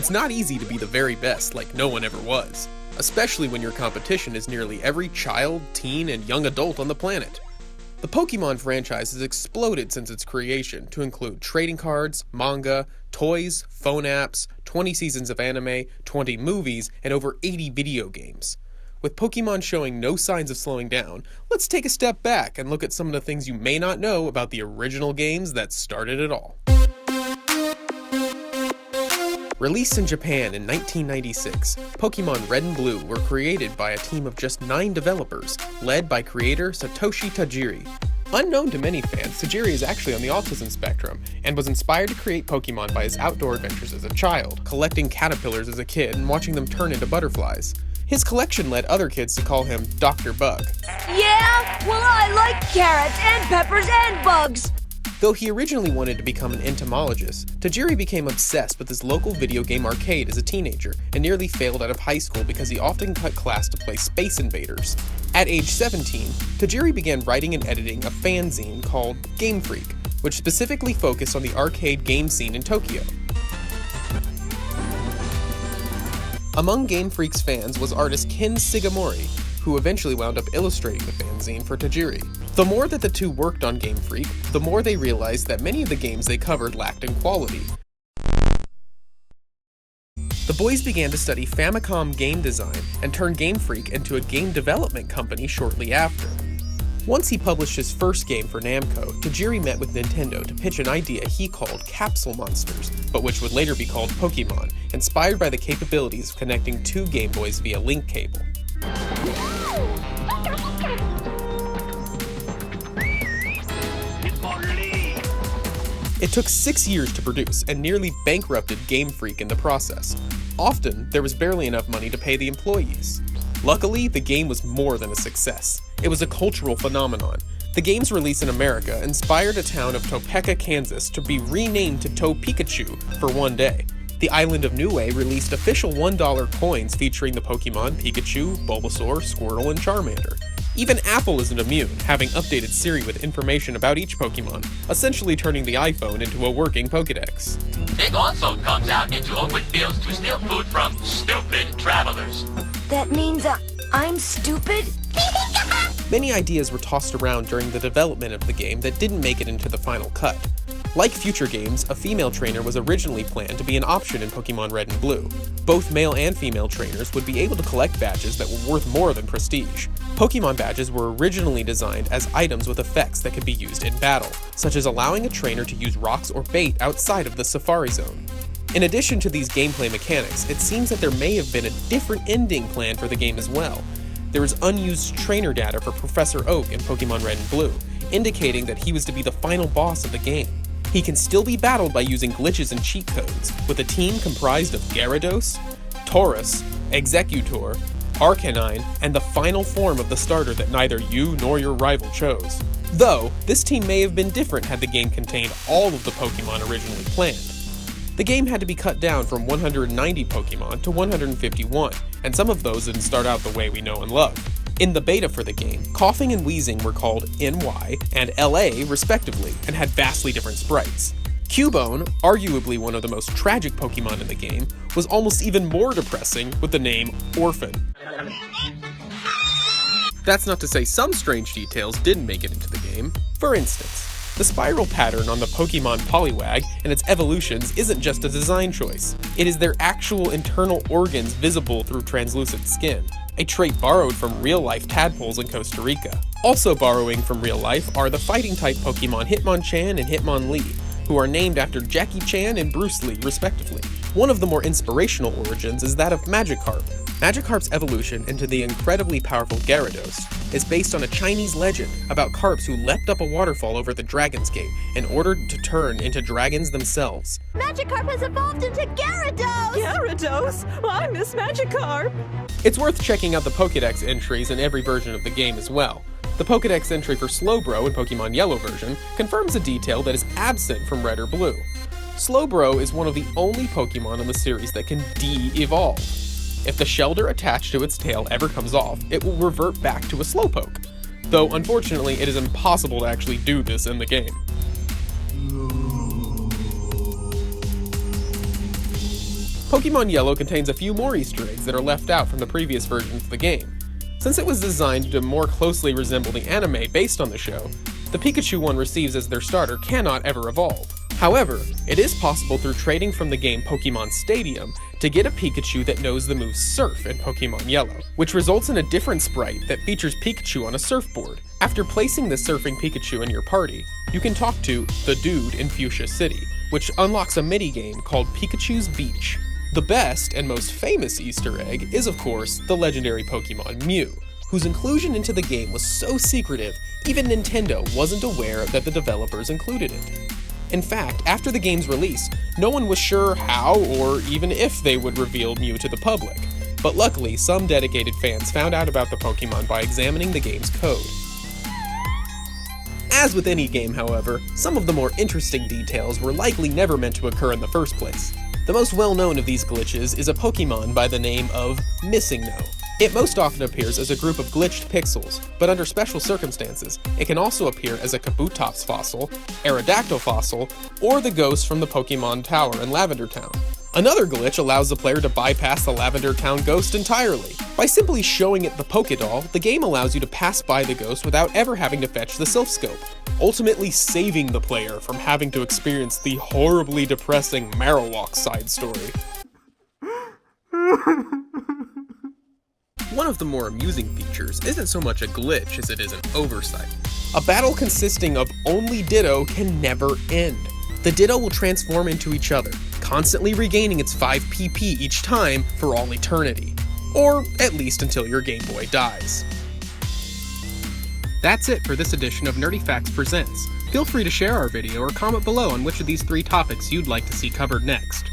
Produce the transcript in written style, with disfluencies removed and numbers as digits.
It's not easy to be the very best like no one ever was, especially when your competition is nearly every child, teen, and young adult on the planet. The Pokémon franchise has exploded since its creation to include trading cards, manga, toys, phone apps, 20 seasons of anime, 20 movies, and over 80 video games. With Pokémon showing no signs of slowing down, let's take a step back and look at some of the things you may not know about the original games that started it all. Released in Japan in 1996, Pokémon Red and Blue were created by a team of just 9 developers, led by creator Satoshi Tajiri. Unknown to many fans, Tajiri is actually on the autism spectrum, and was inspired to create Pokémon by his outdoor adventures as a child, collecting caterpillars as a kid and watching them turn into butterflies. His collection led other kids to call him Dr. Bug. Yeah? Well, I like carrots and peppers and bugs! Though he originally wanted to become an entomologist, Tajiri became obsessed with his local video game arcade as a teenager and nearly failed out of high school because he often cut class to play Space Invaders. At age 17, Tajiri began writing and editing a fanzine called Game Freak, which specifically focused on the arcade game scene in Tokyo. Among Game Freak's fans was artist Ken Sugimori, who eventually wound up illustrating the fanzine for Tajiri. The more that the two worked on Game Freak, the more they realized that many of the games they covered lacked in quality. The boys began to study Famicom game design and turned Game Freak into a game development company shortly after. Once he published his first game for Namco, Tajiri met with Nintendo to pitch an idea he called Capsule Monsters, but which would later be called Pokémon, inspired by the capabilities of connecting 2 Game Boys via link cable. It took 6 years to produce and nearly bankrupted Game Freak in the process. Often, there was barely enough money to pay the employees. Luckily, the game was more than a success. It was a cultural phenomenon. The game's release in America inspired a town of Topeka, Kansas to be renamed to To-Pikachu for one day. The island of Niue released official $1 coins featuring the Pokémon Pikachu, Bulbasaur, Squirtle, and Charmander. Even Apple isn't immune, having updated Siri with information about each Pokémon, essentially turning the iPhone into a working Pokédex. It also comes out into open fields to steal food from stupid travelers. That means I'm stupid? Many ideas were tossed around during the development of the game that didn't make it into the final cut. Like future games, a female trainer was originally planned to be an option in Pokémon Red and Blue. Both male and female trainers would be able to collect badges that were worth more than prestige. Pokémon badges were originally designed as items with effects that could be used in battle, such as allowing a trainer to use rocks or bait outside of the Safari Zone. In addition to these gameplay mechanics, it seems that there may have been a different ending planned for the game as well. There is unused trainer data for Professor Oak in Pokémon Red and Blue, indicating that he was to be the final boss of the game. He can still be battled by using glitches and cheat codes, with a team comprised of Gyarados, Tauros, Executor, Arcanine, and the final form of the starter that neither you nor your rival chose. Though, this team may have been different had the game contained all of the Pokémon originally planned. The game had to be cut down from 190 Pokémon to 151, and some of those didn't start out the way we know and love. In the beta for the game, coughing and wheezing were called NY and LA respectively, and had vastly different sprites. Cubone, arguably one of the most tragic Pokémon in the game, was almost even more depressing with the name Orphan. That's not to say some strange details didn't make it into the game. For instance, the spiral pattern on the Pokémon Poliwag and its evolutions isn't just a design choice. It is their actual internal organs visible through translucent skin, a trait borrowed from real-life tadpoles in Costa Rica. Also borrowing from real life are the fighting-type Pokémon Hitmonchan and Hitmonlee, who are named after Jackie Chan and Bruce Lee, respectively. One of the more inspirational origins is that of Magikarp. Magikarp's evolution into the incredibly powerful Gyarados is based on a Chinese legend about carps who leapt up a waterfall over the Dragon's Gate in order to turn into dragons themselves. Magikarp has evolved into Gyarados! Gyarados? I miss Magikarp! It's worth checking out the Pokédex entries in every version of the game as well. The Pokédex entry for Slowbro in Pokémon Yellow version confirms a detail that is absent from Red or Blue. Slowbro is one of the only Pokémon in the series that can de-evolve. If the shelter attached to its tail ever comes off, it will revert back to a Slowpoke, though unfortunately it is impossible to actually do this in the game. Pokémon Yellow contains a few more Easter eggs that are left out from the previous versions of the game. Since it was designed to more closely resemble the anime based on the show, the Pikachu one receives as their starter cannot ever evolve. However, it is possible through trading from the game Pokémon Stadium to get a Pikachu that knows the move Surf in Pokémon Yellow, which results in a different sprite that features Pikachu on a surfboard. After placing the surfing Pikachu in your party, you can talk to the Dude in Fuchsia City, which unlocks a mini-game called Pikachu's Beach. The best and most famous Easter egg is, of course, the legendary Pokémon Mew, whose inclusion into the game was so secretive, even Nintendo wasn't aware that the developers included it. In fact, after the game's release, no one was sure how or even if they would reveal Mew to the public, but luckily some dedicated fans found out about the Pokémon by examining the game's code. As with any game, however, some of the more interesting details were likely never meant to occur in the first place. The most well-known of these glitches is a Pokémon by the name of Missing No. It most often appears as a group of glitched pixels, but under special circumstances, it can also appear as a Kabutops fossil, Aerodactyl fossil, or the ghost from the Pokémon Tower in Lavender Town. Another glitch allows the player to bypass the Lavender Town ghost entirely. By simply showing it the Pokédoll, the game allows you to pass by the ghost without ever having to fetch the Silph Scope, ultimately saving the player from having to experience the horribly depressing Marowak side story. One of the more amusing features isn't so much a glitch as it is an oversight. A battle consisting of only Ditto can never end. The Ditto will transform into each other, constantly regaining its 5 PP each time for all eternity. Or at least until your Game Boy dies. That's it for this edition of Nerdy Facts Presents. Feel free to share our video or comment below on which of these 3 topics you'd like to see covered next.